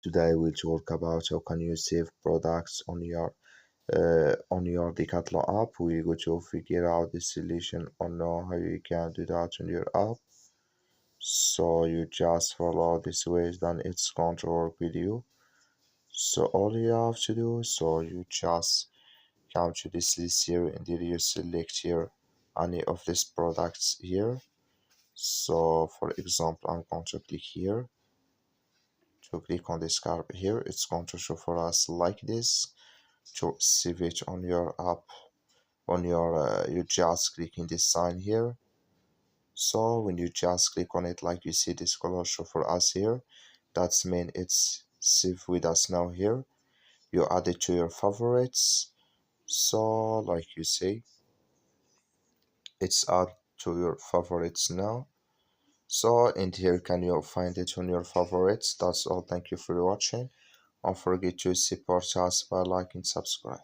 Today we'll talk about how can you save products on your Decathlon app. We go to figure out the solution on how you can do that on your app. So you just follow this ways, then it's going to work with you. So all you have to do, so you just come to this list here and then you select here any of these products here. So for example, I'm going to click here to click on this card here. It's going to show for us like this. To save it on your app, on your you just click in this sign here. So when you just click on it, like you see this color show for us here, that's mean it's saved with us now here. You add it to your favorites. So like you see, it's add to your favorites now. So in here can you find it on your favorites. That's all. Thank you for watching. Don't forget to support us by liking, subscribe.